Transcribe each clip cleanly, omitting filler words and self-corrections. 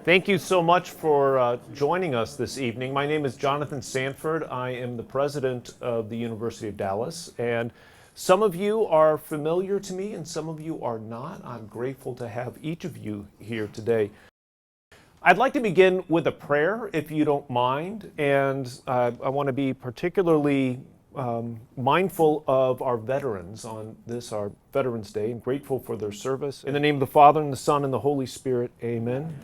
Thank you so much for joining us this evening. My name is Jonathan Sanford. I am the president of the University of Dallas, and some of you are familiar to me and some of you are not. I'm grateful to have each of you here today. I'd like to begin with a prayer, if you don't mind, and I want to be particularly mindful of our veterans on this, our Veterans Day, and grateful for their service. In the name of the Father, and the Son, and the Holy Spirit, amen.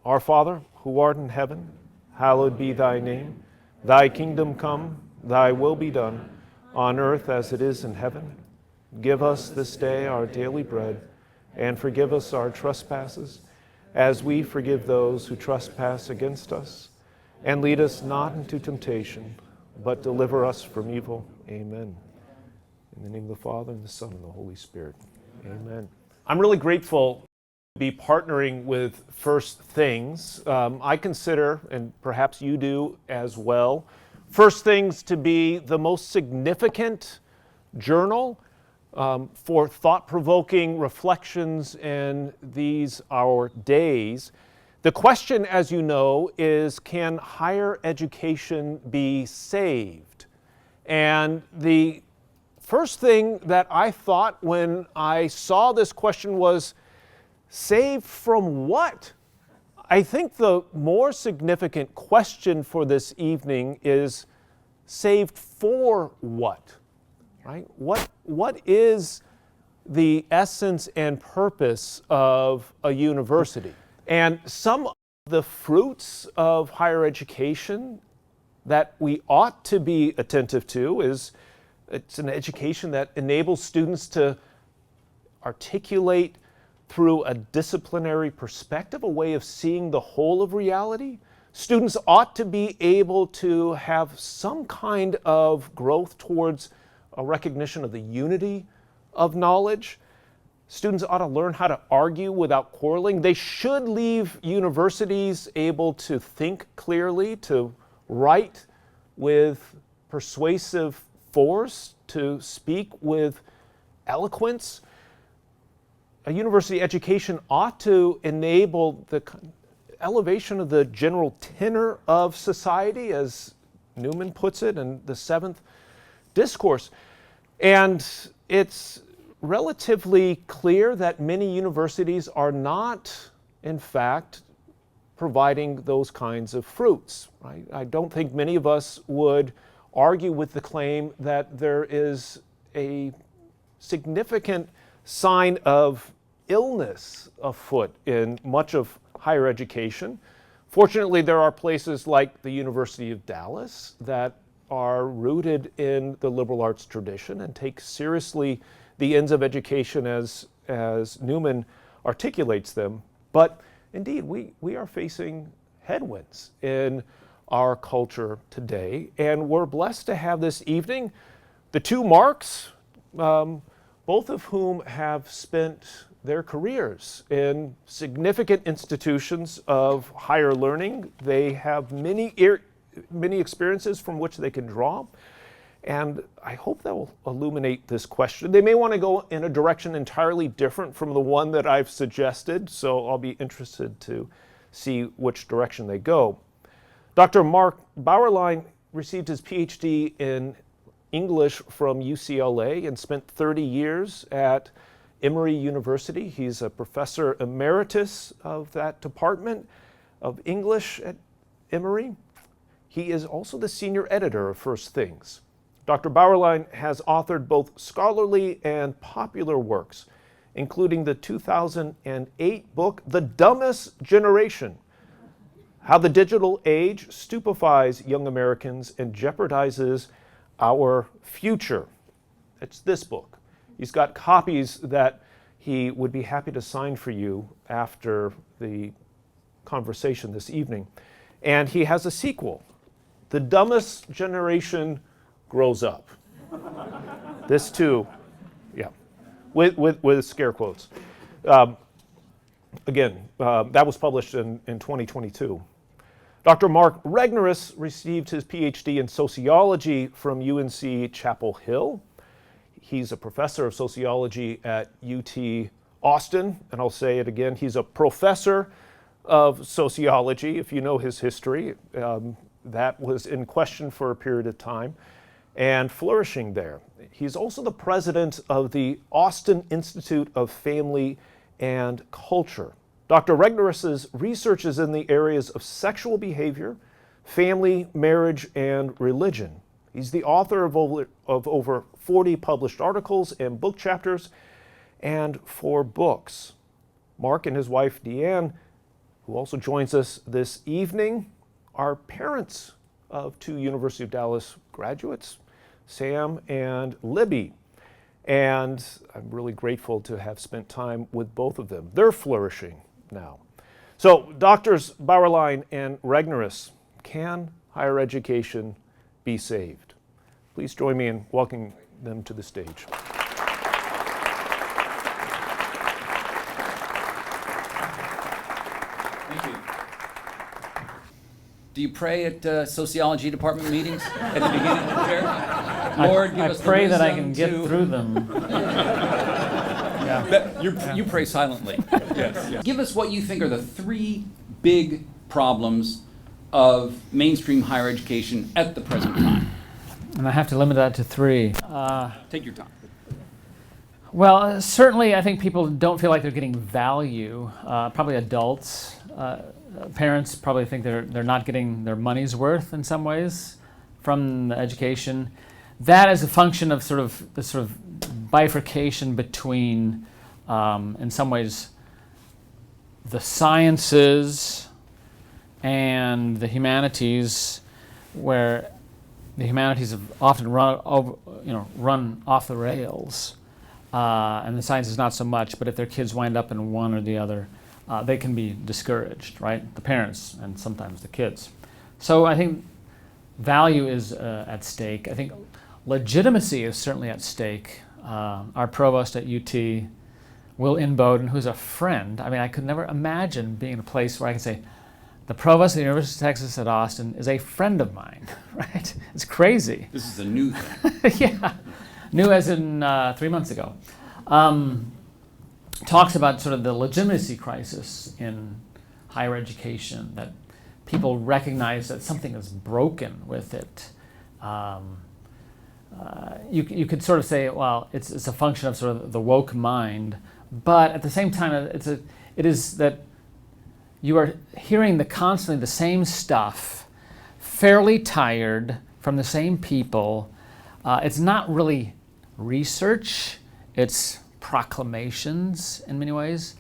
Our Father, who art in heaven, hallowed be thy name. Thy kingdom come, thy will be done, on earth as it is in heaven. Give us this day our daily bread, and forgive us our trespasses, as we forgive those who trespass against us. And lead us not into temptation, but deliver us from evil. Amen. In the name of the Father, and the Son, and the Holy Spirit. Amen. I'm really grateful to be partnering with First Things. I consider, and perhaps you do as well, First Things to be the most significant journal for thought-provoking reflections in these our days. The question, as you know, is, can higher education be saved? And the first thing that I thought when I saw this question was, saved from what? I think the more significant question for this evening is, saved for what? Right? What is the essence and purpose of a university? And some of the fruits of higher education that we ought to be attentive to is it's an education that enables students to articulate through a disciplinary perspective, a way of seeing the whole of reality. Students ought to be able to have some kind of growth towards a recognition of the unity of knowledge. Students ought to learn how to argue without quarreling. They should leave universities able to think clearly, to write with persuasive force, to speak with eloquence. A university education ought to enable the elevation of the general tenor of society, as Newman puts it in the Seventh Discourse. And it's relatively clear that many universities are not, in fact, providing those kinds of fruits. Right? I don't think many of us would argue with the claim that there is a significant sign of illness afoot in much of higher education. Fortunately, there are places like the University of Dallas that are rooted in the liberal arts tradition and take seriously the ends of education as Newman articulates them. But indeed, we are facing headwinds in our culture today, and we're blessed to have this evening the two Marks, both of whom have spent their careers in significant institutions of higher learning. They have many experiences from which they can draw. And I hope that will illuminate this question. They may want to go in a direction entirely different from the one that I've suggested, so I'll be interested to see which direction they go. Dr. Mark Bauerlein received his PhD in English from UCLA and spent 30 years at Emory University. He's a professor emeritus of that department of English at Emory. He is also the senior editor of First Things. Dr. Bauerlein has authored both scholarly and popular works, including the 2008 book, The Dumbest Generation: How the Digital Age Stupefies Young Americans and Jeopardizes Our Future. It's this book. He's got copies that he would be happy to sign for you after the conversation this evening. And he has a sequel, The Dumbest Generation Grows Up. This too, yeah, with scare quotes. Again, that was published in 2022. Dr. Mark Regnerus received his PhD in sociology from UNC Chapel Hill. He's a professor of sociology at UT Austin, and I'll say it again, he's a professor of sociology, if you know his history. That was in question for a period of time and flourishing there. He's also the president of the Austin Institute of Family and Culture. Dr. Regnerus's research is in the areas of sexual behavior, family, marriage, and religion. He's the author of over 40 published articles and book chapters and 4 books. Mark and his wife Deanne, who also joins us this evening, are parents of 2 University of Dallas graduates, Sam and Libby. And I'm really grateful to have spent time with both of them. They're flourishing now. So, Doctors Bauerlein and Regnerus, can higher education be saved? Please join me in welcoming them to the stage. Thank you. Do you pray at sociology department meetings at the beginning of the prayer? Lord, give us the pray that I wisdom can get through them. You pray silently. Yes. Give us what you think are the 3 big problems of mainstream higher education at the present time. And I have to limit that to 3. Take your time. Well, certainly I think people don't feel like they're getting value. Probably adults. Parents probably think they're not getting their money's worth in some ways from the education. That is a function of the sort of bifurcation between, in some ways, the sciences and the humanities, where the humanities have often run off the rails, and the sciences not so much. But if their kids wind up in one or the other, they can be discouraged, right? The parents and sometimes the kids. So I think value is at stake. I think legitimacy is certainly at stake. Our provost at UT, Will Inboden, who's a friend. I mean, I could never imagine being in a place where I can say, the provost of the University of Texas at Austin is a friend of mine, right? It's crazy. This is a new thing. Yeah, new as in 3 months ago. Talks about sort of the legitimacy crisis in higher education, that people recognize that something is broken with it. You could sort of say, well, it's a function of sort of the woke mind, but at the same time, it is that you are hearing constantly the same stuff, fairly tired from the same people. It's not really research, it's proclamations in many ways.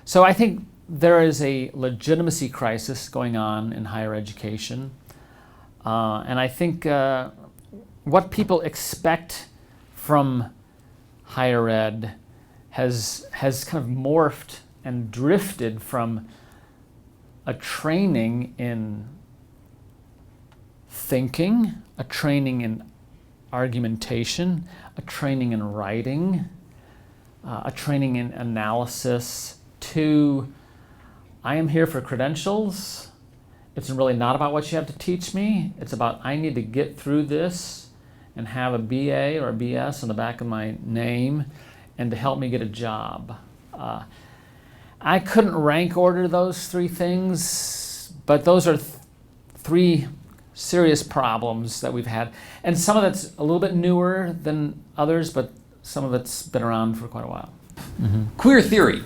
So I think there is a legitimacy crisis going on in higher education. And I think what people expect from higher ed has kind of morphed and drifted from a training in thinking, a training in argumentation, a training in writing, a training in analysis, to I am here for credentials. It's really not about what you have to teach me. It's about I need to get through this and have a BA or a BS on the back of my name and to help me get a job. I couldn't rank order those 3 things, but those are 3 serious problems that we've had. And some of that's a little bit newer than others, but some of it's been around for quite a while. Mm-hmm. Queer theory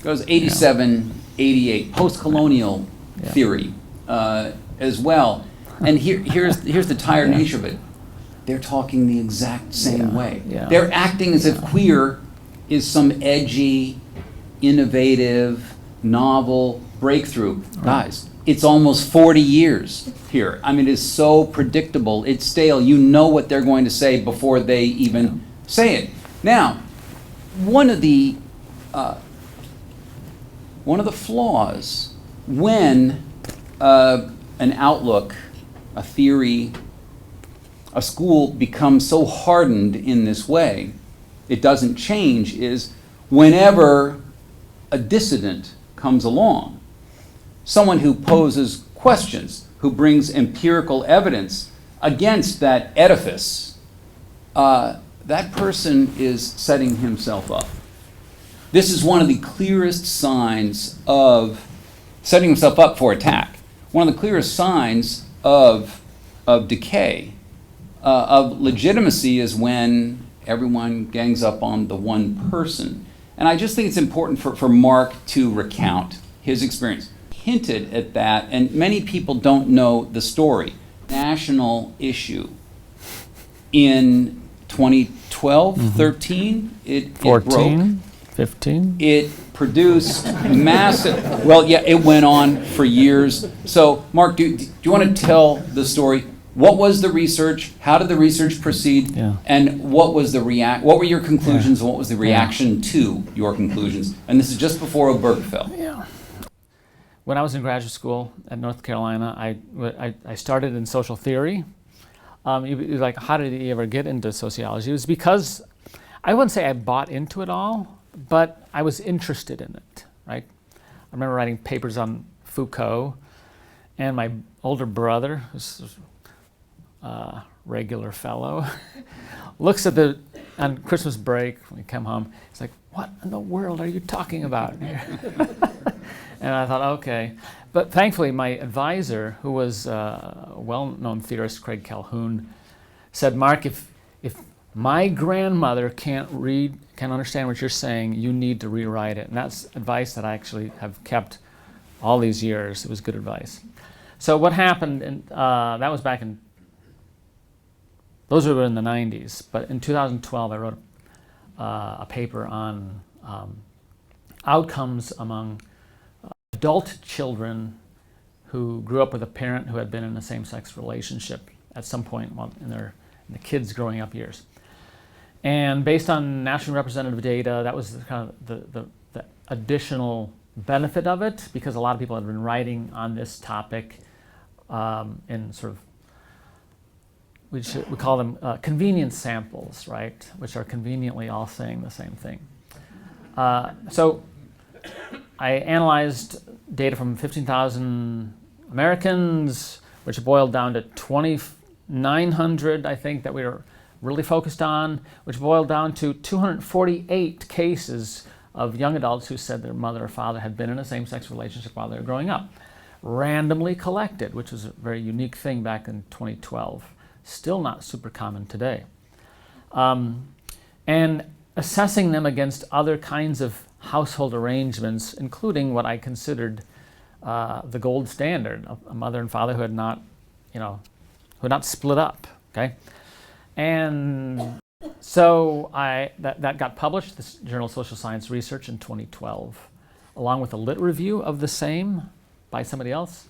goes 87, 88, post-colonial theory as well. And here's the tired nature of it. They're talking the exact same way. Yeah. They're acting as if queer is some edgy, innovative, novel breakthrough. Right. Guys, it's almost 40 years here. I mean, it's so predictable. It's stale. You know what they're going to say before they even say it. Now, one of the flaws when an outlook, a theory, a school becomes so hardened in this way, it doesn't change, is whenever a dissident comes along, someone who poses questions, who brings empirical evidence against that edifice, that person is setting himself up. This is one of the clearest signs of setting himself up for attack. One of the clearest signs of decay, of legitimacy, is when everyone gangs up on the one person. And I just think it's important for Mark to recount his experience. Hinted at that, and many people don't know the story. National issue in 2012, 13, it 14, broke. 15. It produced massive, well, yeah, it went on for years. So, Mark, do you want to tell the story? What was the research? How did the research proceed? Yeah. And what was the what were your conclusions, and what was the reaction to your conclusions? And this is just before Obergefell. Yeah. When I was in graduate school at North Carolina, I started in social theory. You're like, how did you ever get into sociology? It was because, I wouldn't say I bought into it all, but I was interested in it, right? I remember writing papers on Foucault, and my older brother, who's a regular fellow, looks at on Christmas break, when we come home, he's like, what in the world are you talking about? And I thought, okay. But thankfully, my advisor, who was a well-known theorist, Craig Calhoun, said, Mark, if my grandmother can't understand what you're saying, you need to rewrite it. And that's advice that I actually have kept all these years. It was good advice. So what happened, that was back in, those were in the 90s. But in 2012, I wrote a paper on outcomes among adult children who grew up with a parent who had been in a same-sex relationship at some point while in the kids' growing up years. And based on nationally representative data, that was kind of the additional benefit of it, because a lot of people had been writing on this topic in sort of, we call them convenience samples, right? Which are conveniently all saying the same thing. So I analyzed data from 15,000 Americans, which boiled down to 2,900, I think, that we were really focused on, which boiled down to 248 cases of young adults who said their mother or father had been in a same-sex relationship while they were growing up. Randomly collected, which was a very unique thing back in 2012. Still not super common today. And assessing them against other kinds of household arrangements, including what I considered the gold standard, a mother and father who had not, who had not split up, okay? And so that got published, this Journal of Social Science Research, in 2012, along with a lit review of the same by somebody else.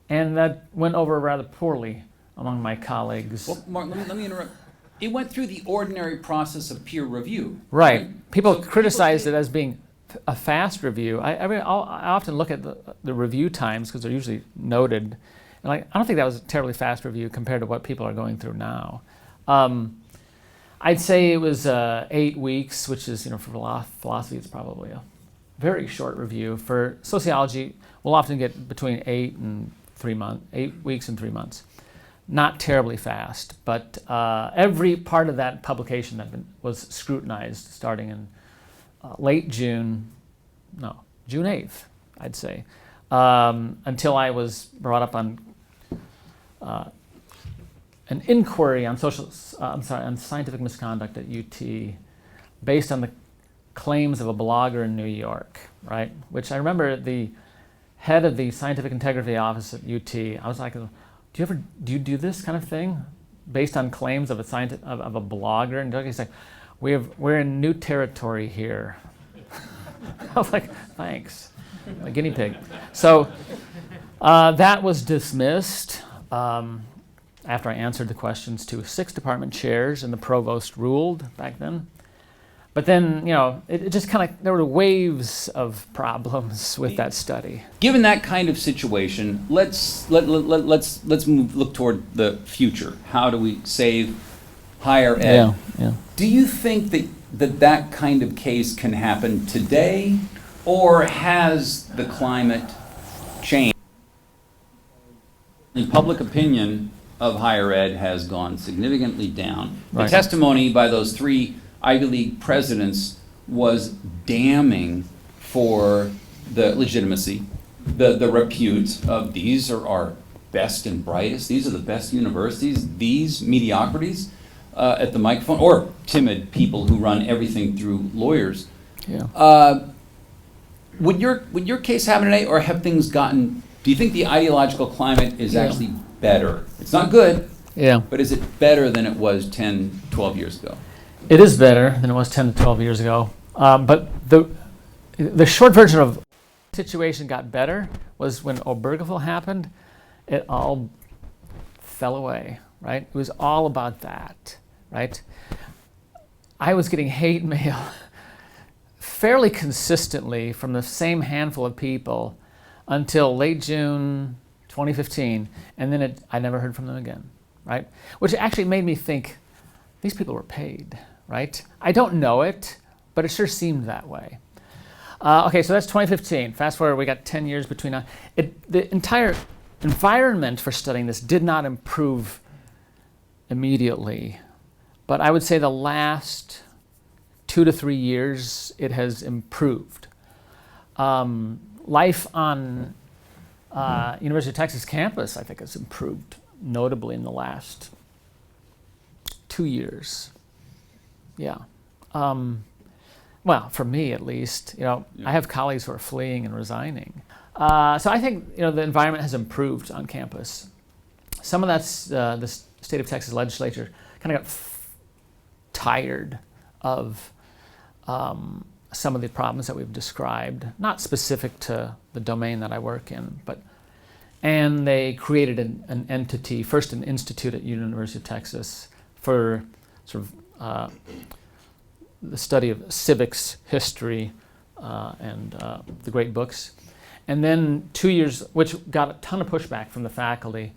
And that went over rather poorly among my colleagues. Well, Mark, let me interrupt. It went through the ordinary process of peer review. Right. People criticized it as being a fast review. I often look at the review times, because they're usually noted, and I don't think that was a terribly fast review compared to what people are going through now. I'd say it was 8 weeks, which is, for philosophy, it's probably a very short review. For sociology, we'll often get between 8 weeks and 3 months. Not terribly fast, but every part of that publication was scrutinized starting in late June 8th, I'd say, until I was brought up on an inquiry on on scientific misconduct at UT, based on the claims of a blogger in New York, right? Which I remember the head of the scientific integrity office at UT. I was like, do you do this kind of thing based on claims of a blogger? And he's like, we're in new territory here. I was like, thanks, a guinea pig. So that was dismissed after I answered the questions to 6 department chairs, and the provost ruled back then. But then, it just kind of, there were waves of problems with that study. Given that kind of situation, let's look toward the future. How do we save higher ed? Yeah. Do you think that kind of case can happen today, or has the climate changed? The public opinion of higher ed has gone significantly down. Right. The testimony by those 3 Ivy League presidents was damning for the legitimacy the repute of these are our best and brightest, these are the best universities, these mediocrities at the microphone, or timid people who run everything through lawyers. Yeah. Would your case happen today, or have things gotten, do you think the ideological climate is actually better? It's not good, Yeah. but is it better than it was 10, 12 years ago? It is better than it was 10 to 12 years ago. But the short version of the situation got better was when Obergefell happened, it all fell away, right? It was all about that, right? I was getting hate mail fairly consistently from the same handful of people until late June 2015, and then I never heard from them again, right? Which actually made me think, these people were paid, right? I don't know it, but it sure seemed that way. Okay, so that's 2015. Fast forward, we got 10 years between now. The entire environment for studying this did not improve immediately, but I would say the last 2 to 3 years it has improved. Life on University of Texas campus, I think, has improved notably in the last 2 years. Yeah. Well, for me at least, I have colleagues who are fleeing and resigning. So I think the environment has improved on campus. Some of that's the state of Texas legislature kind of got tired of some of the problems that we've described, not specific to the domain that I work in, and they created an entity, first an institute at University of Texas for sort of the study of civics, history, and the great books. And then 2 years, which got a ton of pushback from the faculty.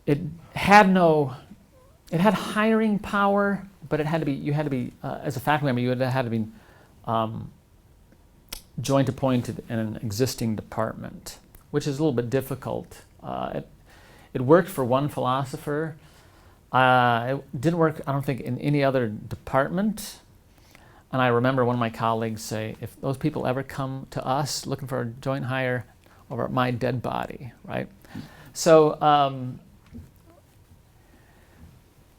It had hiring power, but you had to be, as a faculty member, you had to be joint appointed in an existing department, which is a little bit difficult. It worked for one philosopher. It didn't work, I don't think, in any other department. And I remember one of my colleagues say, if those people ever come to us looking for a joint hire over my dead body, right? So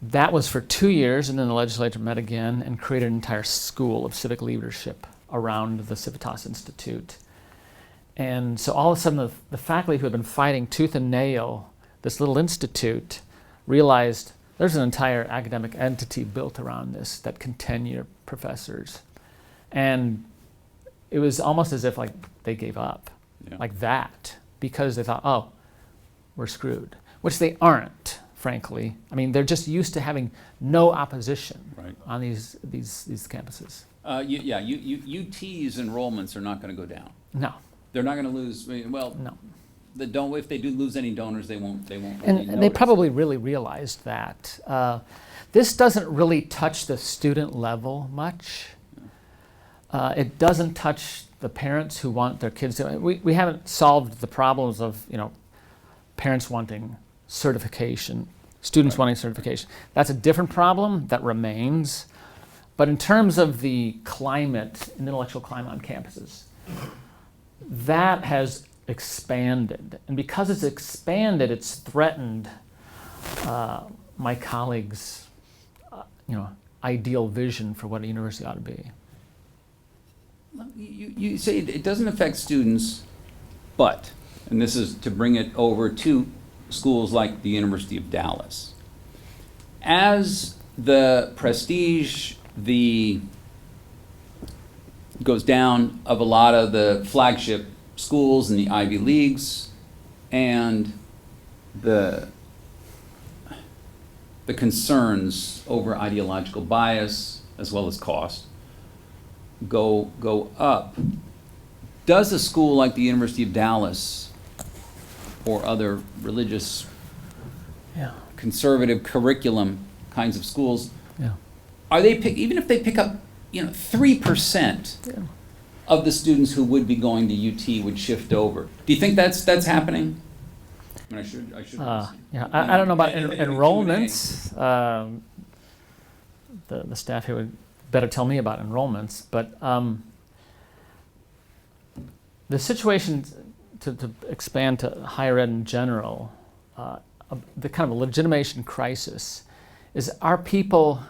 that was for 2 years, and then the legislature met again and created an entire school of civic leadership around the Civitas Institute. And so all of a sudden the faculty who had been fighting tooth and nail this little institute realized there's an entire academic entity built around this that can tenure professors. And it was almost as if like they gave up, like that, because they thought, oh, we're screwed, which they aren't, frankly. I mean, they're just used to having no opposition on these campuses. UT's enrollments are not going to go down. No. They're not going to lose, No. If they do lose any donors, they won't And they probably really realized that. This doesn't really touch the student level much. It doesn't touch the parents who want their kids to. We haven't solved the problems of parents wanting certification, students wanting certification. That's a different problem that remains. But in terms of the climate, intellectual climate on campuses, that has expanded. And because it's expanded, it's threatened my colleagues' ideal vision for what a university ought to be. You say it doesn't affect students, but, and this is to bring it over to schools like the University of Dallas, as the prestige goes down of a lot of the flagship schools in the Ivy Leagues, and the concerns over ideological bias as well as cost go up, does a school like the University of Dallas or other religious conservative curriculum kinds of schools, are they even if they pick up 3% of the students who would be going to UT would shift over? Do you think that's happening? I mean, I should. I don't know about enrollments. The staff here would better tell me about enrollments, but the situation, to expand to higher ed in general, the kind of legitimation crisis is, are people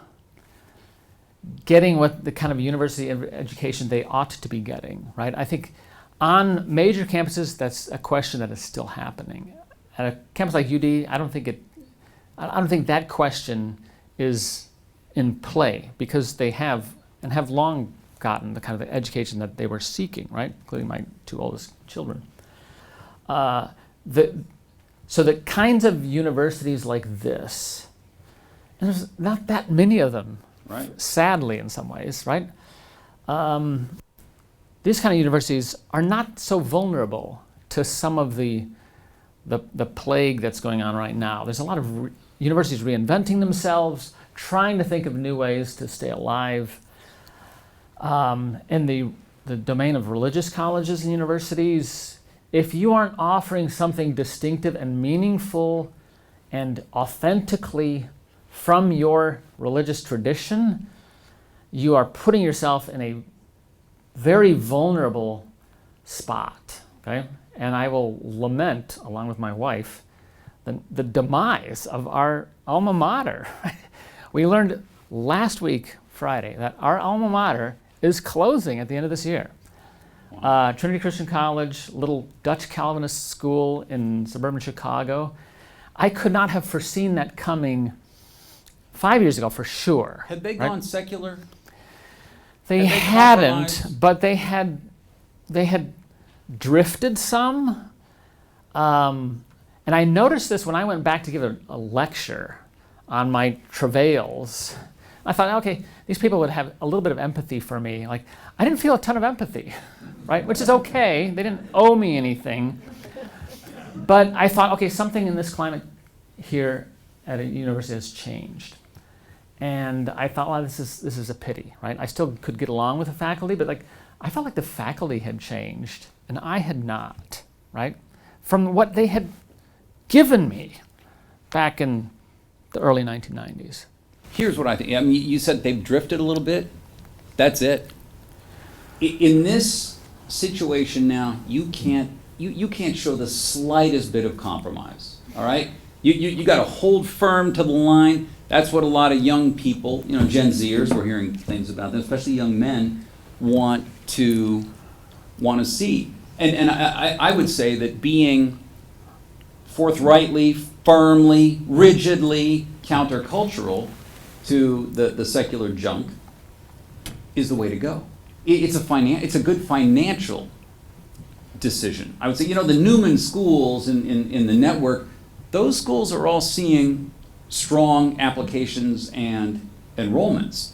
getting what the kind of university education they ought to be getting, right? I think on major campuses, that's a question that is still happening. At a campus like UD, I don't think that question is in play, because they have long gotten the kind of education that they were seeking, right? Including my two oldest children. So the kinds of universities like this, and there's not that many of them, Right. sadly in some ways, right? These kind of universities are not so vulnerable to some of the plague that's going on right now. There's a lot of universities reinventing themselves, trying to think of new ways to stay alive. In the domain of religious colleges and universities, if you aren't offering something distinctive and meaningful and authentically from your religious tradition, you are putting yourself in a very vulnerable spot, okay? And I will lament, along with my wife, the demise of our alma mater. We learned last week, Friday, that our alma mater is closing at the end of this year. Trinity Christian College, little Dutch Calvinist school in suburban Chicago. I could not have foreseen that coming 5 years ago, for sure. Had they gone secular? They Had they hadn't, compromised? but they had drifted some. And I noticed this when I went back to give a lecture on my travails. I thought, okay, these people would have a little bit of empathy for me. Like, I didn't feel a ton of empathy, right? Which is okay. They didn't owe me anything. But I thought, okay, something in this climate here at a university has changed. And I thought, well, this is a pity, right? I still could get along with the faculty, but I felt like the faculty had changed, and I had not, right? From what they had given me back in the early 1990s. Here's what I think. I mean, you said they've drifted a little bit. That's it. In this situation now, you can't show the slightest bit of compromise. All right, you got to hold firm to the line. That's what a lot of young people, Gen Zers, we're hearing things about them, especially young men, want to see. And I would say that being forthrightly, firmly, rigidly countercultural to the secular junk is the way to go. It's a good financial decision. I would say, the Newman schools in the network, those schools are all seeing strong applications and enrollments.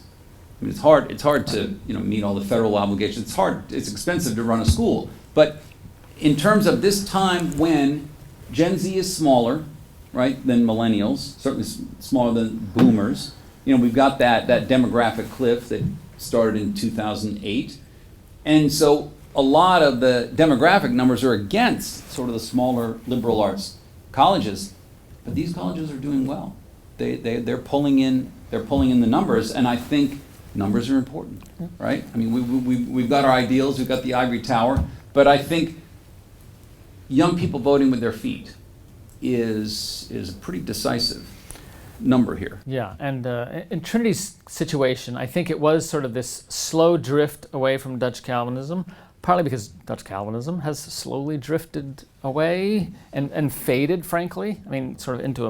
I mean, it's hard to meet all the federal obligations. It's expensive to run a school. But in terms of this time when Gen Z is smaller, right, than millennials, certainly smaller than boomers. We've got that demographic cliff that started in 2008. And so a lot of the demographic numbers are against sort of the smaller liberal arts colleges. But these colleges are doing well. They're pulling in the numbers, and I think numbers are important, right? I mean, we've got our ideals, we've got the ivory tower, but I think young people voting with their feet is a pretty decisive number here. Yeah, and in Trinity's situation, I think it was sort of this slow drift away from Dutch Calvinism, partly because Dutch Calvinism has slowly drifted away and faded, frankly. I mean, sort of into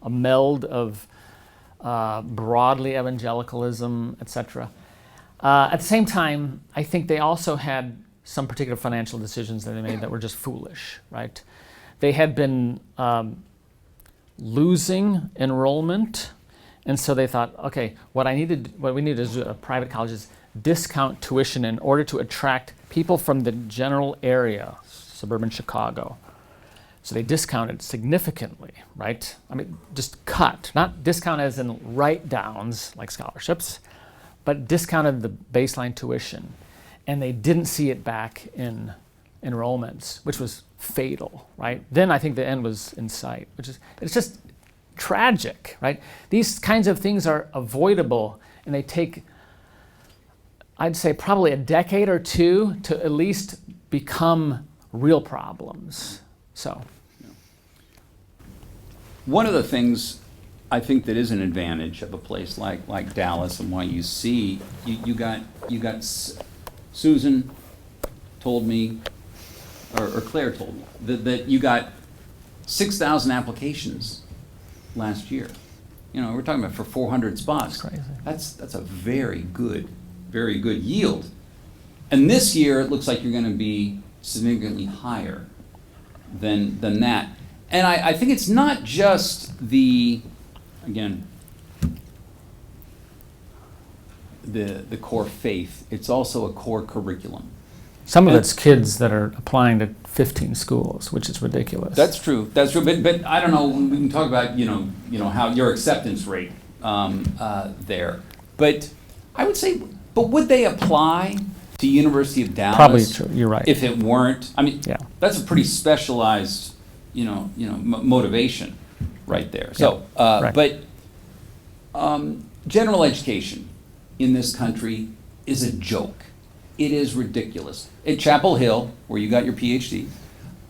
a meld of broadly evangelicalism, etc. At the same time, I think they also had some particular financial decisions that they made that were just foolish, right? They had been losing enrollment, and so they thought, okay, what we need is private colleges discount tuition in order to attract people from the general area, suburban Chicago. So they discounted significantly, right? I mean, just cut, not discount as in write-downs like scholarships, but discounted the baseline tuition. And they didn't see it back in enrollments, which was fatal, right? Then I think the end was in sight, it's just tragic, right? These kinds of things are avoidable, and they take, I'd say, probably a decade or two to at least become real problems. So, One of the things I think that is an advantage of a place like Dallas, and why you see you got Susan told me, or Claire told me that you got 6,000 applications last year. You know, we're talking about for 400 spots. That's crazy. That's a very good yield. And this year, it looks like you're going to be significantly higher than that. And I think it's not just the core faith, it's also a core curriculum. some of it's kids that are applying to 15 schools, which is ridiculous. That's true. That's true. But I don't know. We can talk about how your acceptance rate there. But I would say, but would they apply to University of Dallas? Probably true. You're right. If it weren't, I mean, Yeah. that's a pretty specialized, motivation right there. So, Right. but general education in this country is a joke. It is ridiculous. At Chapel Hill, where you got your PhD,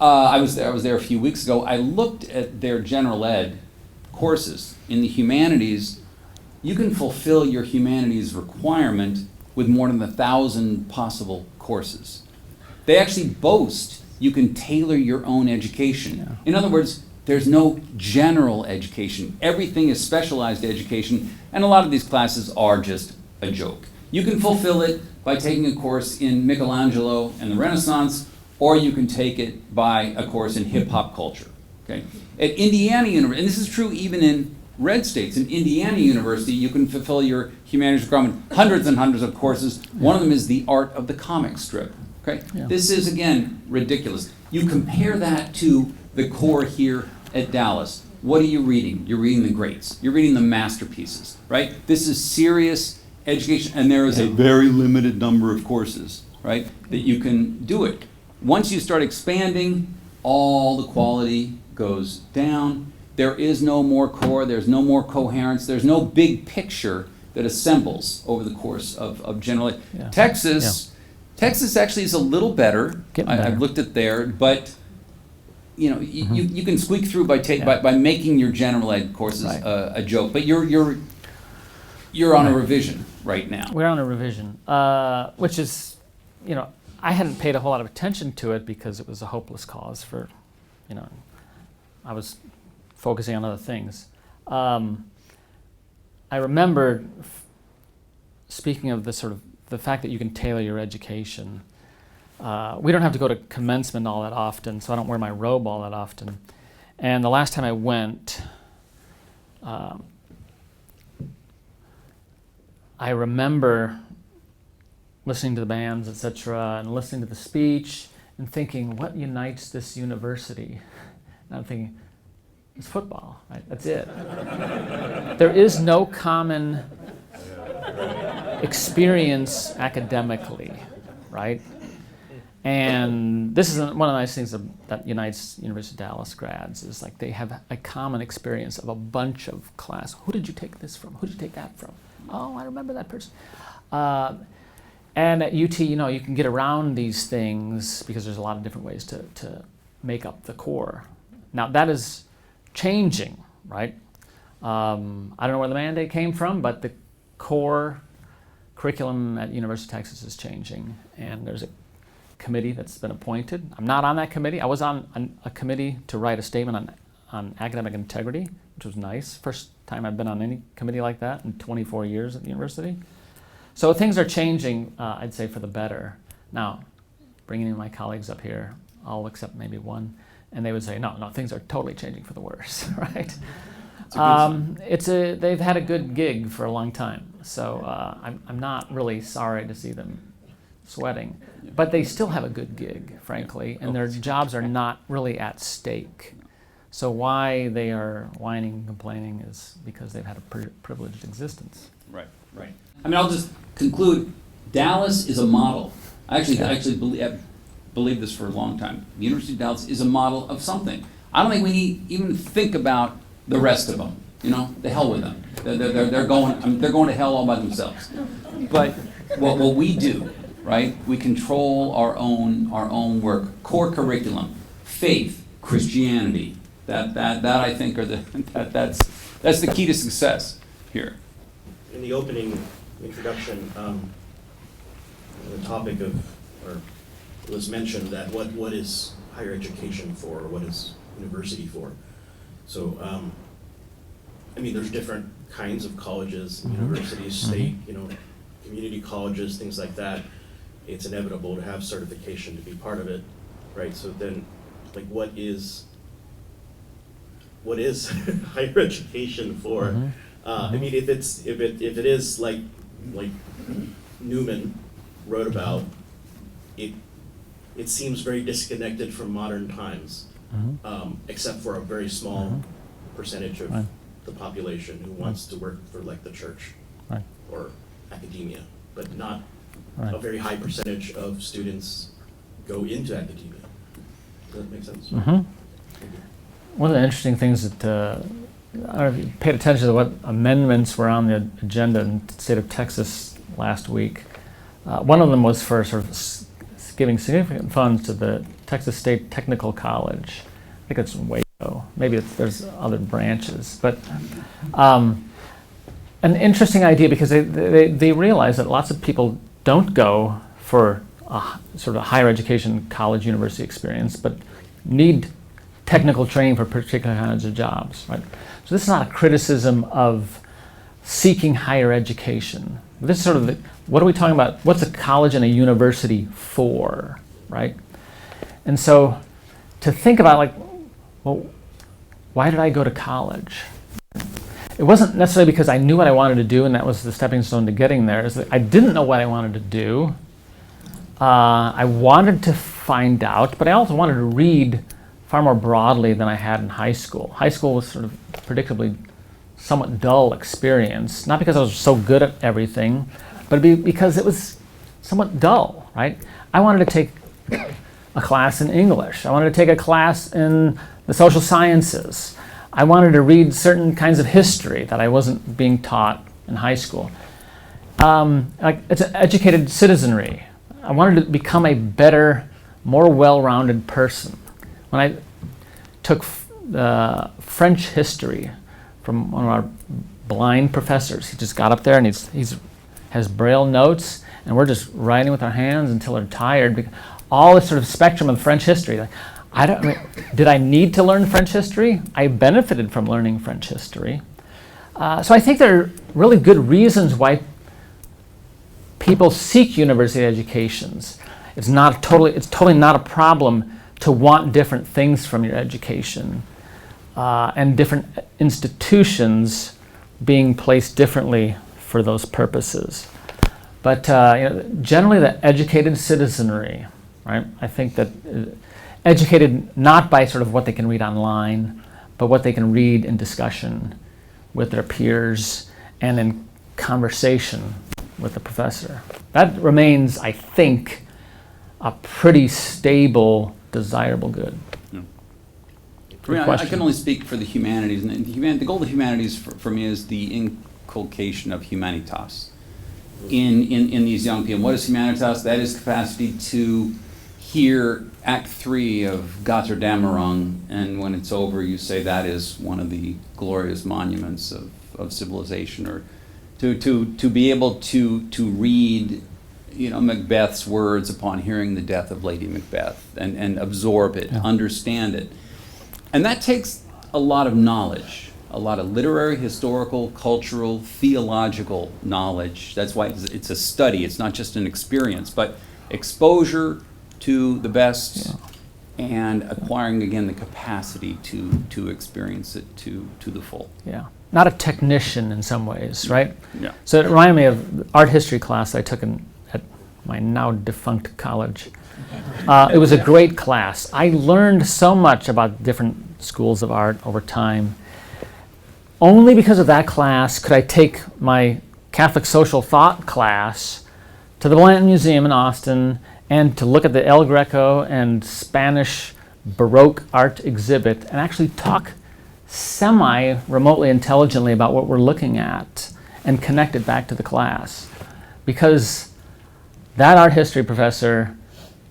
I was there a few weeks ago. I looked at their general ed courses. In the humanities, you can fulfill your humanities requirement with more than 1,000 possible courses. They actually boast you can tailor your own education. Yeah. In other words, there's no general education. Everything is specialized education, and a lot of these classes are just a joke. You can fulfill it by taking a course in Michelangelo and the Renaissance, or you can take it by a course in hip-hop culture. Okay? At Indiana University, and this is true even in red states, in Indiana University, you can fulfill your humanities requirement, hundreds and hundreds of courses. One of them is the art of the comic strip. Okay? Yeah. This is, again, ridiculous. You compare that to the core here at Dallas. What are you reading? You're reading the greats. You're reading the masterpieces, right? This is serious education, and there is a very limited number of courses, right, that you can do it. Once you start expanding, all the quality goes down. There is no more core, there's no more coherence, there's no big picture that assembles over the course of general ed. Yeah. Texas actually is a little better. Getting better. I've looked at there, but you can squeak through Yeah. by making your general ed courses Right. a joke. But you're on a revision right now. We're on a revision, which is, I hadn't paid a whole lot of attention to it because it was a hopeless cause for, I was focusing on other things. I remember, speaking of the fact that you can tailor your education, we don't have to go to commencement all that often, so I don't wear my robe all that often. And the last time I went, I remember listening to the bands, etc., and listening to the speech and thinking, what unites this university? And I'm thinking, it's football, right? That's it. There is no common experience academically, right? And this is one of the nice things that unites University of Dallas grads, is like they have a common experience of a bunch of class. Who did you take this from? Who did you take that from? Oh, I remember that person. And at UT, you can get around these things because there's a lot of different ways to make up the core. Now that is changing, right? I don't know where the mandate came from, but the core curriculum at University of Texas is changing, and there's a committee that's been appointed. I'm not on that committee. I was on a committee to write a statement on academic integrity, which was nice. First time I've been on any committee like that in 24 years at the university. So things are changing, I'd say, for the better. Now, bringing in my colleagues up here, all except maybe one, and they would say, no, things are totally changing for the worse, right? They've had a good gig for a long time, so I'm not really sorry to see them sweating, but they still have a good gig, frankly, and their jobs are not really at stake. So why they are whining and complaining is because they've had a privileged existence. Right. I mean, I'll just conclude. Dallas is a model. I actually believe this for a long time. The University of Dallas is a model of something. I don't think we need even think about the rest of them. The hell with them. They're going to hell all by themselves. But what we do right? We control our own work. Core curriculum, faith, Christianity. That I think are that's the key to success here. In the opening introduction, the topic of, or it was mentioned that what is higher education for, or what is university for? So, I mean, there's different kinds of colleges, universities, state, community colleges, things like that. It's inevitable to have certification to be part of it, right? So then, like, what is higher education for? I mean, if it is like Newman wrote about, it seems very disconnected from modern times, except for a very small percentage of the population who wants to work for like the church or academia, but not a very high percentage of students go into academia. Does that make sense? One of the interesting things that I don't know if you paid attention to what amendments were on the agenda in the state of Texas last week. One of them was for sort of giving significant funds to the Texas State Technical College. I think it's in Waco. Maybe there's other branches, but an interesting idea because they realize that lots of people don't go for a sort of higher education, college, university experience, but need technical training for particular kinds of jobs, right? So this is not a criticism of seeking higher education. This is sort of what are we talking about? What's a college and a university for, right? And so to think about like, well, why did I go to college? It wasn't necessarily because I knew what I wanted to do and that was the stepping stone to getting there. It's that I didn't know what I wanted to do. I wanted to find out, but I also wanted to read far more broadly than I had in high school. High school was sort of predictably somewhat dull experience, not because I was so good at everything, but because it was somewhat dull, right? I wanted to take a class in English. I wanted to take a class in the social sciences. I wanted to read certain kinds of history that I wasn't being taught in high school. Like it's an educated citizenry. I wanted to become a better, more well-rounded person. When I took French history from one of our blind professors, he just got up there and he's has Braille notes, and we're just writing with our hands until they're tired. All this sort of spectrum of French history. Like, did I need to learn French history? I benefited from learning French history. So I think there are really good reasons why people seek university educations. It's totally not a problem to want different things from your education, and different institutions being placed differently for those purposes. But generally the educated citizenry, right? I think that educated not by sort of what they can read online, but what they can read in discussion with their peers and in conversation with the professor. That remains, I think, a pretty stable, desirable good. Yeah. I can only speak for the humanities, and the goal of the humanities for me is the inculcation of humanitas in these young people. What is humanitas? That is capacity to hear Act 3 of Götterdämmerung, and when it's over, you say that is one of the glorious monuments of civilization, or to be able to read, Macbeth's words upon hearing the death of Lady Macbeth and absorb it, understand it. And that takes a lot of knowledge, a lot of literary, historical, cultural, theological knowledge. That's why it's a study. It's not just an experience, but exposure to the best and acquiring, again, the capacity to experience it to the full. Yeah. Not a technician in some ways, right? Yeah. So it reminded me of the art history class I took at my now defunct college. It was a great class. I learned so much about different schools of art over time. Only because of that class could I take my Catholic social thought class to the Blanton Museum in Austin and to look at the El Greco and Spanish Baroque art exhibit and actually talk semi-remotely intelligently about what we're looking at and connect it back to the class. Because that art history professor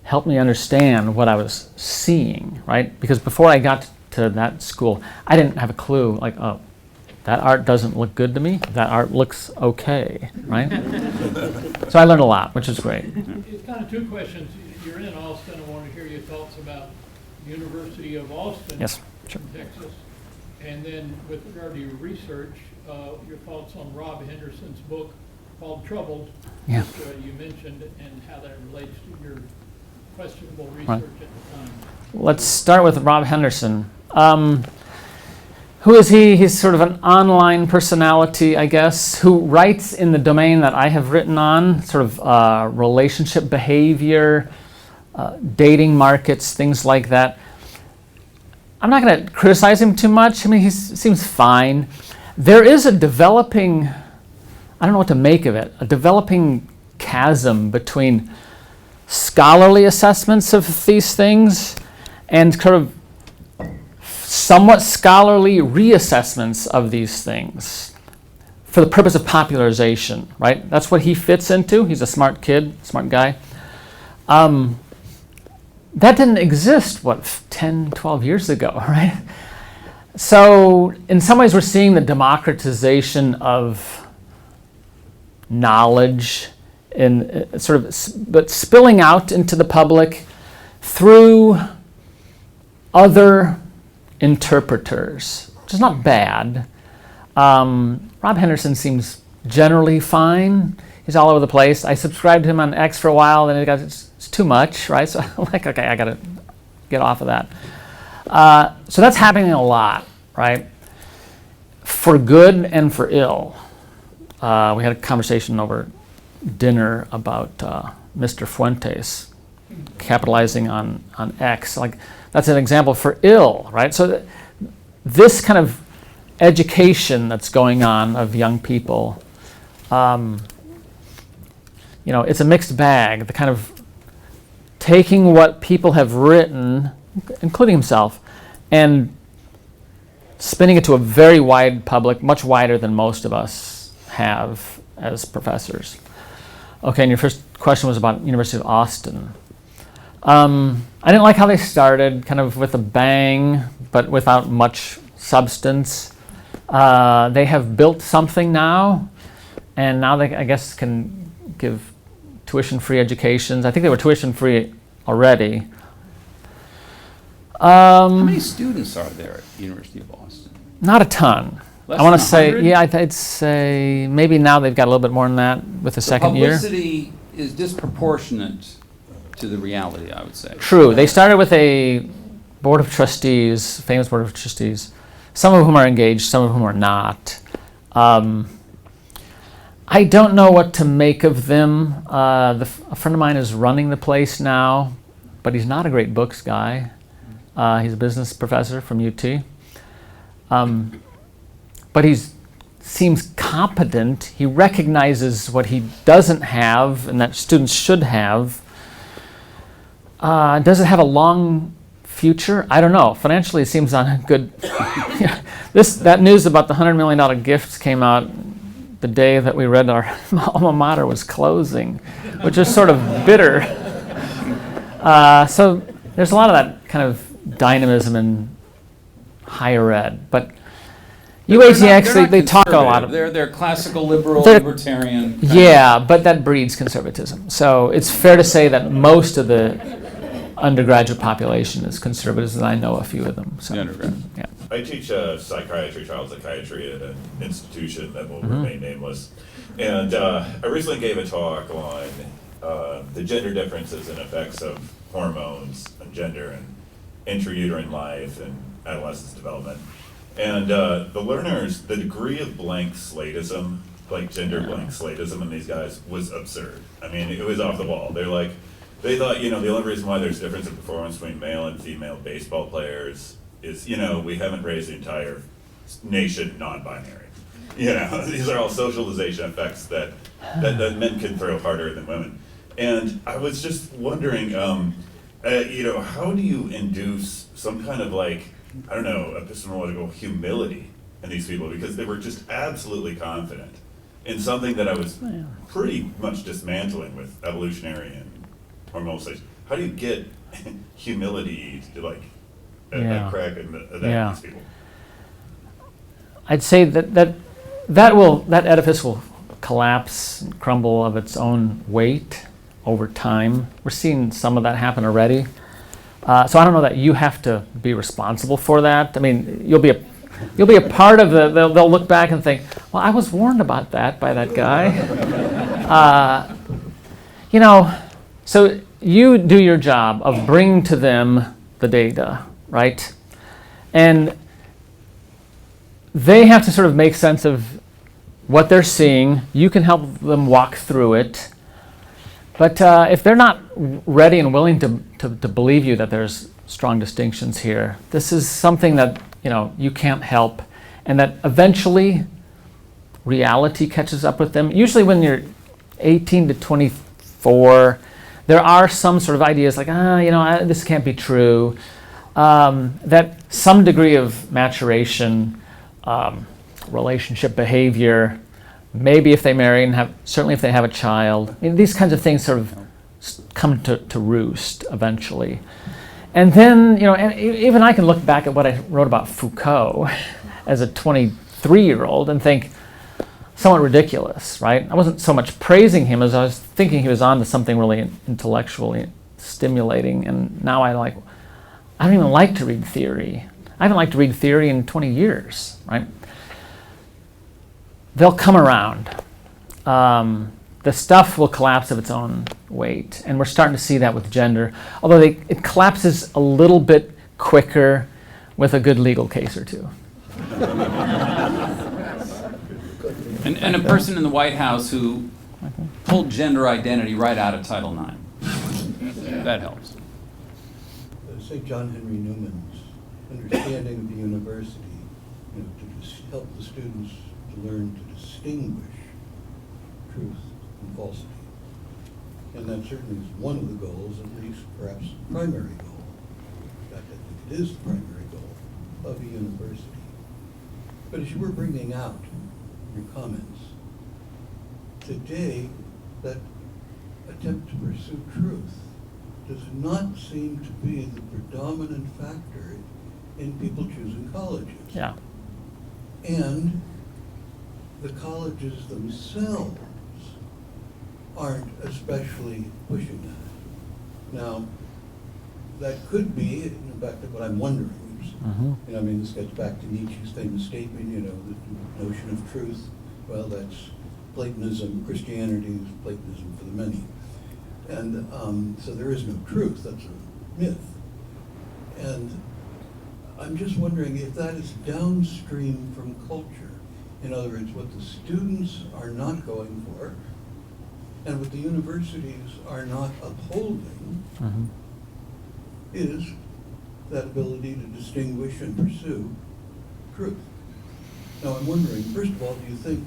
helped me understand what I was seeing, right? Because before I got to that school, I didn't have a clue, like, oh, that art doesn't look good to me, that art looks okay, right? So I learned a lot, which is great. It's kind of two questions. You're in Austin. I want to hear your thoughts about the University of Austin, Yes, sure. Texas. And then with regard to your research, your thoughts on Rob Henderson's book called Troubled, Yeah. which you mentioned, and how that relates to your questionable research Right. at the time. Let's start with Rob Henderson. Who is he? He's sort of an online personality, I guess, who writes in the domain that I have written on, sort of relationship behavior, dating markets, things like that. I'm not going to criticize him too much. I mean, he seems fine. There is a developing, I don't know what to make of it, a developing chasm between scholarly assessments of these things and sort of somewhat scholarly reassessments of these things for the purpose of popularization, right? That's what he fits into. He's a smart kid, smart guy. That didn't exist, 10, 12 years ago, right? So in some ways we're seeing the democratization of knowledge in but spilling out into the public through other interpreters, which is not bad. Rob Henderson seems generally fine. He's all over the place. I subscribed to him on X for a while, then it's too much, right? So I'm like, okay, I got to get off of that. So that's happening a lot, right? For good and for ill. We had a conversation over dinner about Mr. Fuentes capitalizing on X. Like, that's an example for ill, right? So this kind of education that's going on of young people, it's a mixed bag. The kind of taking what people have written, including himself, and spinning it to a very wide public, much wider than most of us have as professors. Okay, and your first question was about University of Austin. I didn't like how they started, kind of with a bang, but without much substance. They have built something now, and now they, I guess, can give tuition-free educations. I think they were tuition-free already. How many students are there at the University of Austin? Not a ton. Less I want to than say, 100? yeah, I'd say maybe now they've got a little bit more than that with the second year. Publicity is disproportionate to the reality, I would say. True. They started with a board of trustees, famous board of trustees, some of whom are engaged, some of whom are not. I don't know what to make of them. A friend of mine is running the place now, but he's not a great books guy. He's a business professor from UT. But he seems competent. He recognizes what he doesn't have and that students should have. Does it have a long future? I don't know. Financially, it seems on a good. That news about the $100 million gifts came out the day that we read our alma mater was closing, which is sort of bitter. So there's a lot of that kind of dynamism in higher ed, but UATX they talk a lot of. They're classical liberal, They're- libertarian. Yeah, but that breeds conservatism. So it's fair to say that most of the undergraduate population is conservatives, and I know a few of them. So, The undergrad. yeah. I teach psychiatry, child psychiatry at an institution that will remain nameless. And I recently gave a talk on the gender differences and effects of hormones and gender and intrauterine life and adolescence development. And the learners, the degree of blank slatism, like gender blank slatism in these guys was absurd. I mean, it was off the wall. They thought, the only reason why there's difference in performance between male and female baseball players is, we haven't raised the entire nation non-binary. These are all socialization effects that men can throw harder than women. And I was just wondering, how do you induce some kind of epistemological humility in these people? Because they were just absolutely confident in something that I was pretty much dismantling with evolutionary and hormonal studies. How do you get humility to like a crack in these people? I'd say that edifice will collapse and crumble of its own weight over time. We're seeing some of that happen already. So I don't know that you have to be responsible for that. I mean, you'll be a part of they'll look back and think, well, I was warned about that by that guy. So you do your job of bringing to them the data, right? And they have to sort of make sense of what they're seeing. You can help them walk through it. But if they're not ready and willing to believe you that there's strong distinctions here, this is something that you can't help, and that eventually reality catches up with them. Usually when you're 18 to 24, there are some sort of ideas like, this can't be true. That some degree of maturation, relationship behavior, maybe if they marry and certainly if they have a child, these kinds of things sort of come to roost eventually. And then, and even I can look back at what I wrote about Foucault as a 23-year-old and think, somewhat ridiculous, right? I wasn't so much praising him as I was thinking he was on to something really intellectually stimulating, and now I don't even like to read theory. I haven't liked to read theory in 20 years, right? They'll come around. The stuff will collapse of its own weight, and we're starting to see that with gender, although it collapses a little bit quicker with a good legal case or two. And a person in the White House who pulled gender identity right out of Title IX. That helps. St. John Henry Newman's understanding of the university, to help the students to learn to distinguish truth and falsity. And that certainly is one of the goals, at least perhaps the primary goal. In fact, I think it is the primary goal of a university. But as you were bringing out your comments, today that attempt to pursue truth does not seem to be the predominant factor in people choosing colleges. Yeah. And the colleges themselves aren't especially pushing that. Now, that could be, in fact, what I'm wondering is, this gets back to Nietzsche's famous statement, the notion of truth. Well, that's Platonism. Christianity is Platonism for the many. And so there is no truth, that's a myth. And I'm just wondering if that is downstream from culture. In other words, what the students are not going for and what the universities are not upholding is that ability to distinguish and pursue truth. Now I'm wondering, first of all, do you think,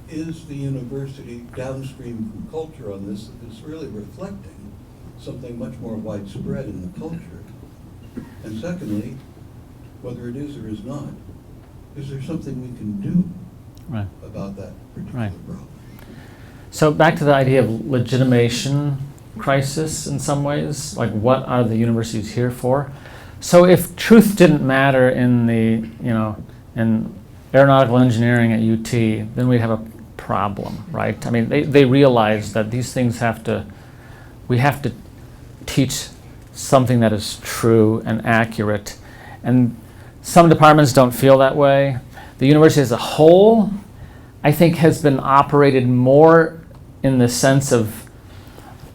is the university downstream from culture on this that is really reflecting something much more widespread in the culture? And secondly, whether it is or is not, is there something we can do about that particular problem? So back to the idea of legitimation crisis in some ways, like what are the universities here for? So if truth didn't matter in in aeronautical engineering at UT, then we'd have a problem, right? I mean, they realize that these things we have to teach something that is true and accurate. And some departments don't feel that way. The university as a whole, I think, has been operated more in the sense of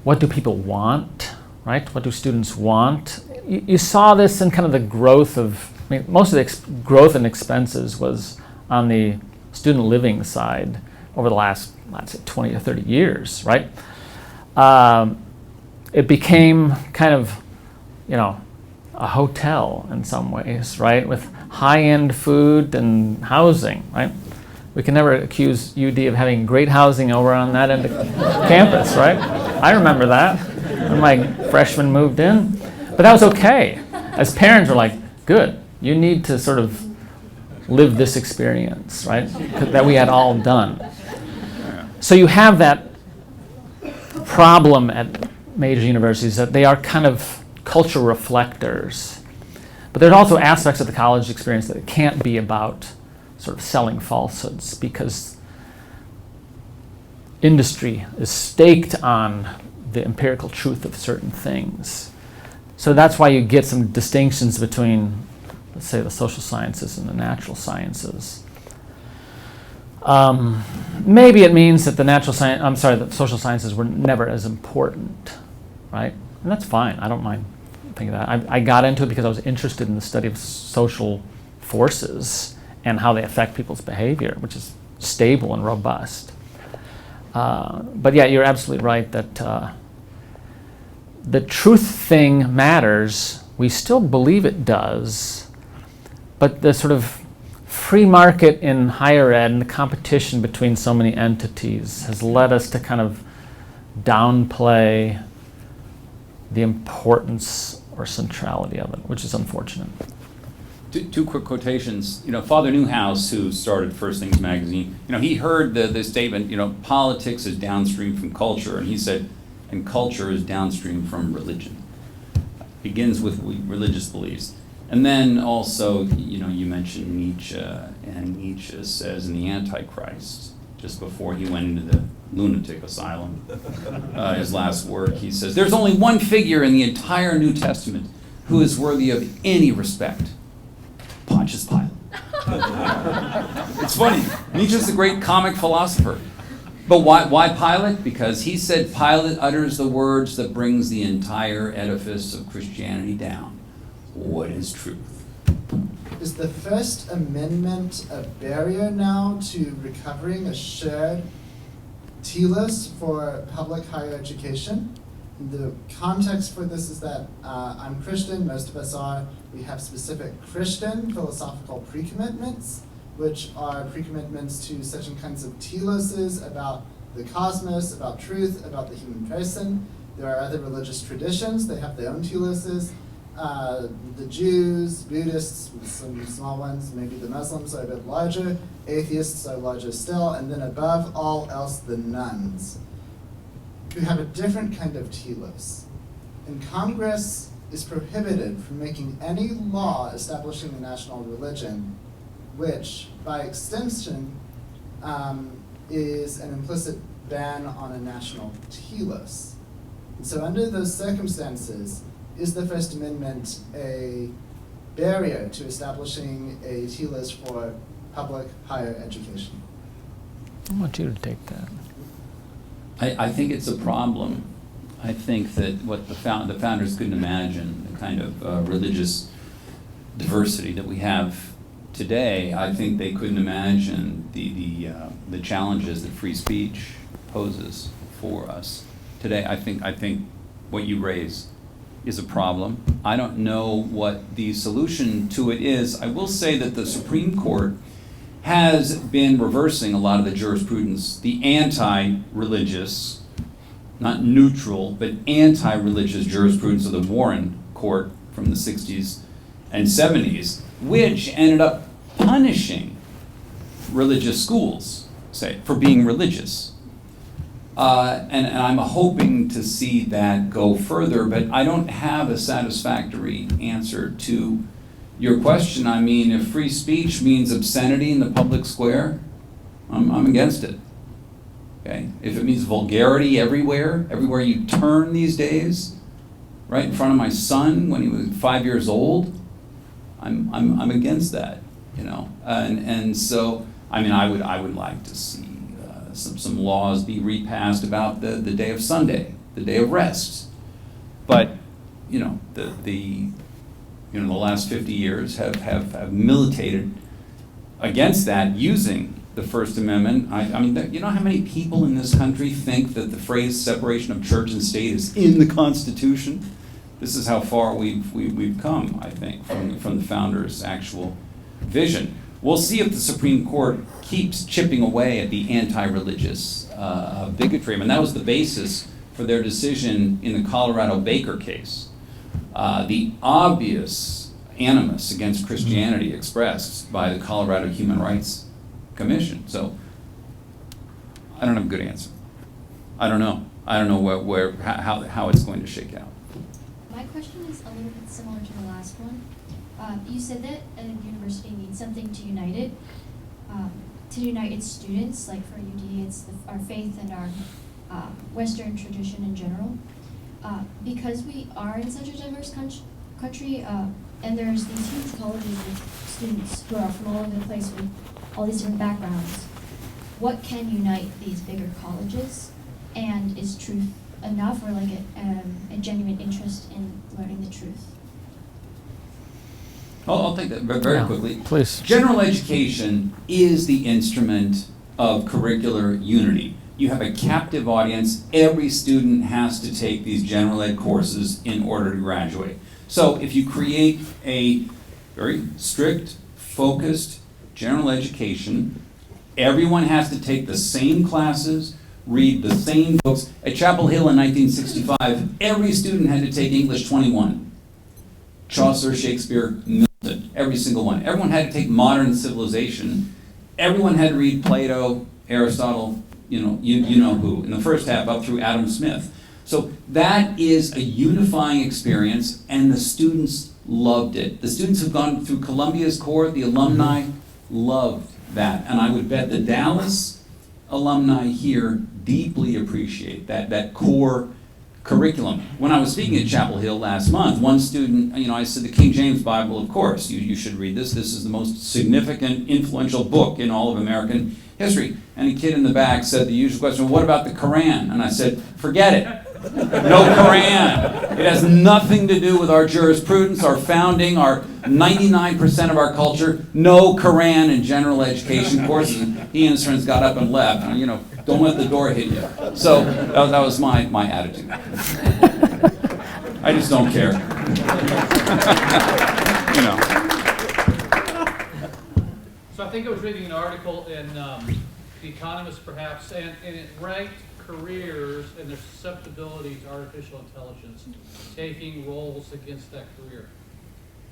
what do people want, right? What do students want? You saw this in kind of the growth of, most of the growth in expenses was on the student living side over the last, let's say, 20 or 30 years, right? It became kind of, a hotel in some ways, right? With high-end food and housing, right? We can never accuse UD of having great housing over on that end of campus, right? I remember that when my freshmen moved in. But that was okay. As parents were like, good, you need to sort of live this experience, right? That we had all done. So you have that problem at major universities that they are kind of cultural reflectors. But there's also aspects of the college experience that it can't be about sort of selling falsehoods, because industry is staked on the empirical truth of certain things. So that's why you get some distinctions between, let's say, the social sciences and the natural sciences. Maybe it means that the social sciences were never as important, right? And that's fine. I don't mind thinking that. I got into it because I was interested in the study of social forces and how they affect people's behavior, which is stable and robust. But yeah, you're absolutely right that the truth thing matters. We still believe it does, but the sort of free market in higher ed and the competition between so many entities has led us to kind of downplay the importance or centrality of it, which is unfortunate. Two quick quotations. Father Newhouse, who started First Things magazine, he heard the statement, politics is downstream from culture, and he said, and culture is downstream from religion. Begins with religious beliefs. And then also, you mentioned Nietzsche, and Nietzsche says in The Antichrist, just before he went into the lunatic asylum, his last work, he says, there's only one figure in the entire New Testament who is worthy of any respect. Pontius Pilate. It's funny. Nietzsche's a great comic philosopher. But why Pilate? Because he said Pilate utters the words that brings the entire edifice of Christianity down. What is truth? Is the First Amendment a barrier now to recovering a shared telos for public higher education? The context for this is that I'm Christian, most of us are. We have specific Christian philosophical pre-commitments, which are pre-commitments to certain kinds of teloses about the cosmos, about truth, about the human person. There are other religious traditions that have their own teloses. The Jews, Buddhists, some small ones, maybe the Muslims are a bit larger, atheists are larger still, and then above all else, the nuns, who have a different kind of telos. And Congress is prohibited from making any law establishing a national religion, which, by extension, is an implicit ban on a national telos. And so under those circumstances, is the First Amendment a barrier to establishing a telos for public higher education? I want you to take that. I think it's a problem. I think that what the founders couldn't imagine, the kind of religious diversity that we have today. I think they couldn't imagine the challenges that free speech poses for us today. I think what you raise is a problem. I don't know what the solution to it is. I will say that the Supreme Court has been reversing a lot of the jurisprudence, the anti-religious, not neutral, but anti-religious jurisprudence of the Warren Court from the 60s and 70s, which ended up punishing religious schools, say, for being religious. And I'm hoping to see that go further, but I don't have a satisfactory answer to your question. I mean, if free speech means obscenity in the public square, I'm against it. Okay? If it means vulgarity everywhere you turn these days, right in front of my son when he was 5 years old, I'm against that, And so, I mean, I would like to see some laws be repassed about the day of Sunday, the day of rest. But the last 50 years have militated against that using the First Amendment. I mean, you know how many people in this country think that the phrase separation of church and state is in the Constitution? This is how far we've come, I think, from the founders' actual vision. We'll see if the Supreme Court keeps chipping away at the anti-religious bigotry. I mean, that was the basis for their decision in the Colorado Baker case. The obvious animus against Christianity expressed by the Colorado Human Rights Commission. So I don't have a good answer. I don't know. I don't know how it's going to shake out. My question is a little bit similar to the last one. You said that a university needs something to unite it, to unite its students. Like for UD, it's our faith and our Western tradition in general. Because we are in such a diverse country, and there's these huge colleges with students who are from all over the place with all these different backgrounds, what can unite these bigger colleges? And is truth enough, or like a genuine interest in learning the truth? I'll take that very quickly. Please. General education is the instrument of curricular unity. You have a captive audience. Every student has to take these general ed courses in order to graduate. So if you create a very strict, focused general education, everyone has to take the same classes, read the same books. At Chapel Hill in 1965, every student had to take English 21. Chaucer, Shakespeare, Milton, every single one. Everyone had to take modern civilization. Everyone had to read Plato, Aristotle, you know who, in the first half up through Adam Smith. So that is a unifying experience, and the students loved it. The students who've gone through Columbia's core, the alumni, loved that. And I would bet the Dallas alumni here deeply appreciate that core curriculum. When I was speaking at Chapel Hill last month, one student, I said the King James Bible, of course, you should read this. This is the most significant, influential book in all of American history. And a kid in the back said the usual question, what about the Quran? And I said, forget it. No Quran. It has nothing to do with our jurisprudence, our founding, our 99% of our culture. No Quran in general education courses. He and his friends got up and left. Don't let the door hit you. So that was my attitude. I just don't care. So I think I was reading an article in The Economist, perhaps, and it ranked careers and their susceptibility to artificial intelligence, taking roles against that career.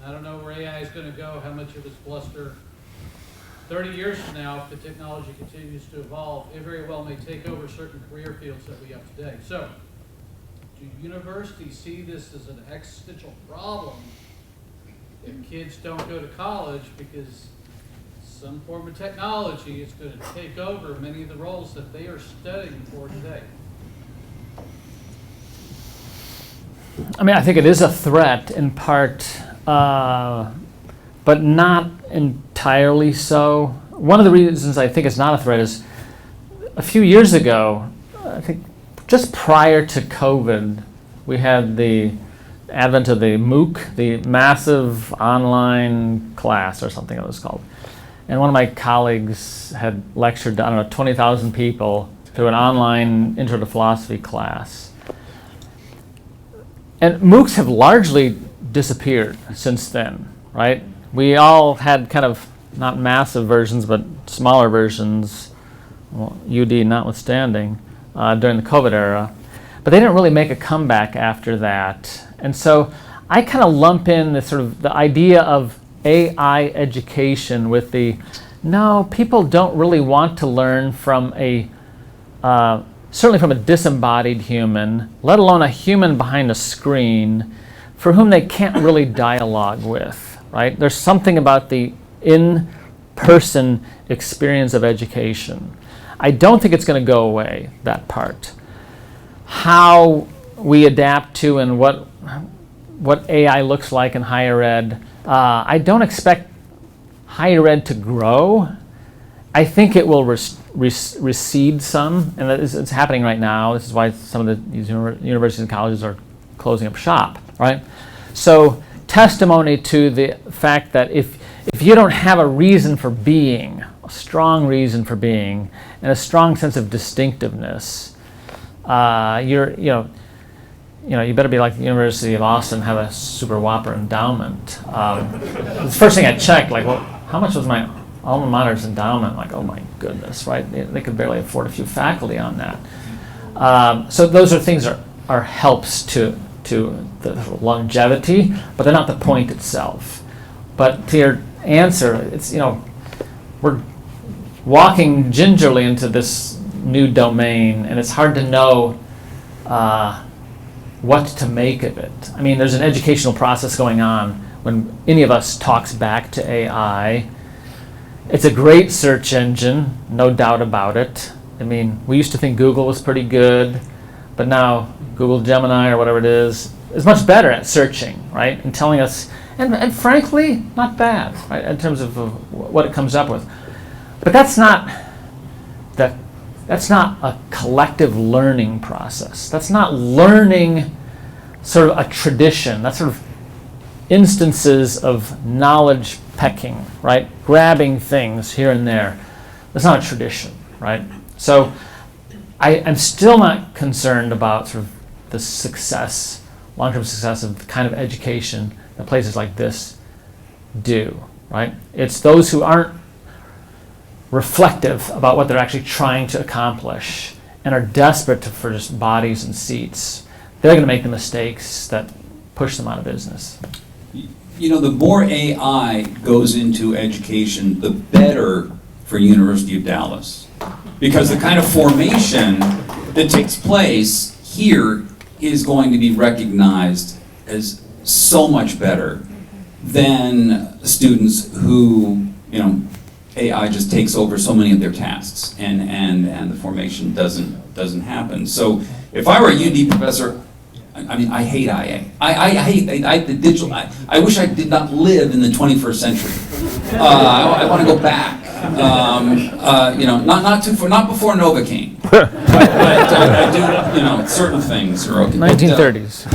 I don't know where AI is going to go, how much of it's bluster. 30 years from now, if the technology continues to evolve, it very well may take over certain career fields that we have today. So, do universities see this as an existential problem if kids don't go to college because some form of technology is going to take over many of the roles that they are studying for today? I think it is a threat in part, but not entirely so. One of the reasons I think it's not a threat is a few years ago, I think just prior to COVID, we had the advent of the MOOC, the massive online class or something it was called. And one of my colleagues had lectured to, 20,000 people through an online intro to philosophy class. And MOOCs have largely disappeared since then, right? We all had kind of not massive versions, but smaller versions, UD notwithstanding, during the COVID era. But they didn't really make a comeback after that. And so I kind of lump in the idea of AI education with no, people don't really want to learn from certainly from a disembodied human, let alone a human behind a screen, for whom they can't really dialogue with, right? There's something about the in-person experience of education. I don't think it's going to go away, that part. How we adapt to and what AI looks like in higher ed, I don't expect higher ed to grow. I think it will recede some, and it's happening right now. This is why some of these universities and colleges are closing up shop, right? So testimony to the fact that if you don't have a reason for being, a strong reason for being, and a strong sense of distinctiveness, you better be like the University of Austin, have a super whopper endowment. The first thing I checked, how much was my alma mater's endowment? Oh my goodness, right? They could barely afford a few faculty on that. So those are things are helps to the longevity, but they're not the point itself. But to your answer, it's, we're walking gingerly into this new domain, and it's hard to know what to make of it. I mean, there's an educational process going on when any of us talks back to AI. It's a great search engine, no doubt about it. I mean, we used to think Google was pretty good, but now Google Gemini or whatever it is much better at searching, right? And telling us, and frankly, not bad, right, in terms of what it comes up with. But that's not a collective learning process. That's not learning sort of a tradition. That's sort of instances of knowledge pecking, right? Grabbing things here and there. That's not a tradition, right? So I'm still not concerned about sort of the success, long-term success of the kind of education that places like this do, right? It's those who aren't reflective about what they're actually trying to accomplish and are desperate for just bodies and seats. They're going to make the mistakes that push them out of business. The more AI goes into education, the better for University of Dallas. Because the kind of formation that takes place here is going to be recognized as so much better than students who, AI just takes over so many of their tasks, and the formation doesn't happen. So if I were a UD professor, I hate IA. I hate the digital. I wish I did not live in the 21st century. I want to go back. Not before Nova came. But I do, certain things are okay. 1930s.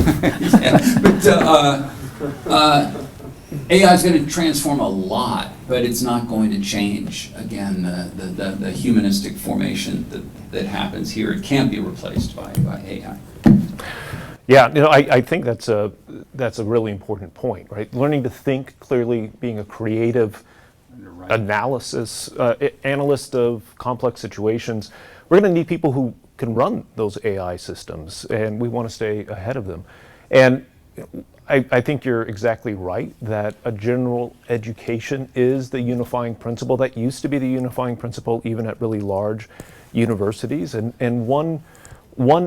AI is going to transform a lot, but it's not going to change, again, the humanistic formation that happens here. It can't be replaced by AI. Yeah, I think that's a really important point, right? Learning to think clearly, being a creative analyst of complex situations. We're going to need people who can run those AI systems, and we want to stay ahead of them. And I think you're exactly right that a general education is the unifying principle. That used to be the unifying principle even at really large universities. And one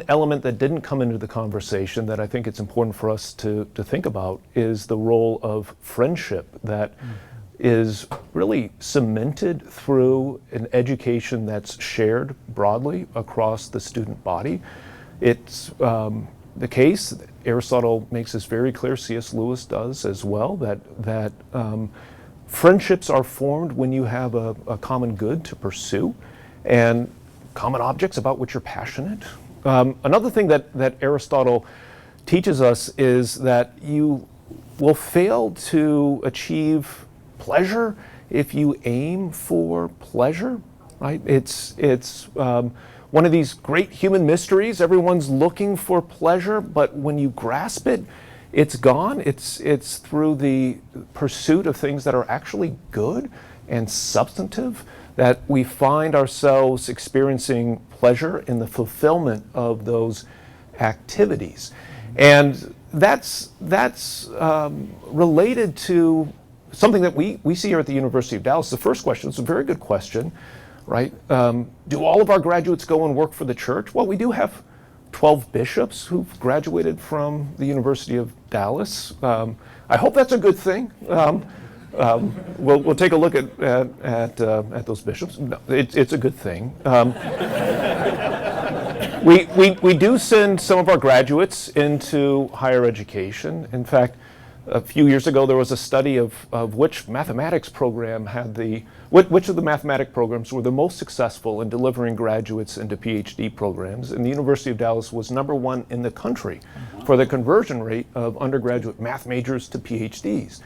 element that didn't come into the conversation that I think it's important for us to think about is the role of friendship that is really cemented through an education that's shared broadly across the student body. It's the case, Aristotle makes this very clear, C.S. Lewis does as well, that friendships are formed when you have a common good to pursue and common objects about which you're passionate. Another thing that Aristotle teaches us is that you will fail to achieve pleasure if you aim for pleasure, right? It's one of these great human mysteries. Everyone's looking for pleasure, but when you grasp it, it's gone. It's through the pursuit of things that are actually good and substantive that we find ourselves experiencing pleasure in the fulfillment of those activities. And that's related to something that we see here at the University of Dallas. The first question is a very good question, right? Do all of our graduates go and work for the church? Well, we do have 12 bishops who've graduated from the University of Dallas. I hope that's a good thing. We'll take a look at those bishops. No, it's a good thing. We do send some of our graduates into higher education. In fact, a few years ago there was a study of which mathematics program had which of the mathematic programs were the most successful in delivering graduates into PhD programs, and the University of Dallas was #1 in the country for the conversion rate of undergraduate math majors to PhDs.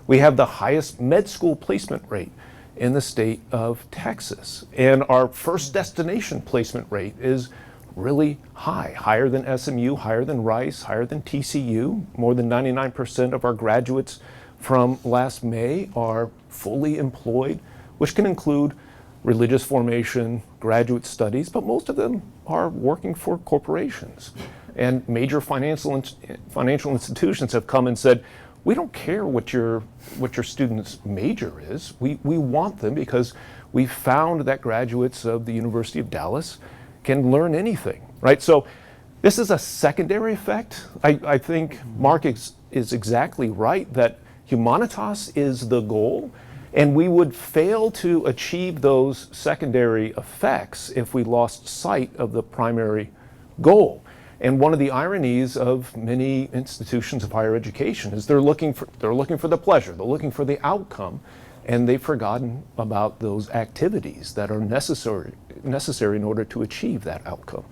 We have the highest med school placement rate in the state of Texas, and our first destination placement rate is really high, higher than SMU, higher than Rice, higher than TCU. More than 99% of our graduates from last May are fully employed, which can include religious formation, graduate studies, but most of them are working for corporations. And major financial institutions have come and said, we don't care what your student's major is. We want them because we found that graduates of the University of Dallas can learn anything, right? So this is a secondary effect. I think Mark is exactly right that humanitas is the goal, and we would fail to achieve those secondary effects if we lost sight of the primary goal. And one of the ironies of many institutions of higher education is they're looking for the pleasure, they're looking for the outcome, and they've forgotten about those activities that are necessary in order to achieve that outcome.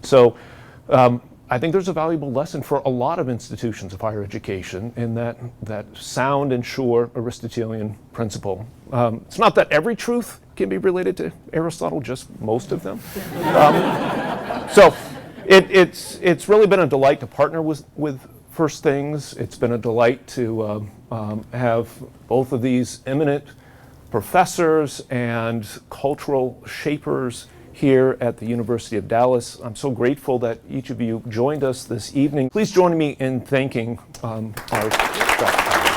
So I think there's a valuable lesson for a lot of institutions of higher education in that sound and sure Aristotelian principle. It's not that every truth can be related to Aristotle, just most of them. So it's really been a delight to partner with First Things. It's been a delight to have both of these eminent professors and cultural shapers here at the University of Dallas. I'm so grateful that each of you joined us this evening. Please join me in thanking our staff.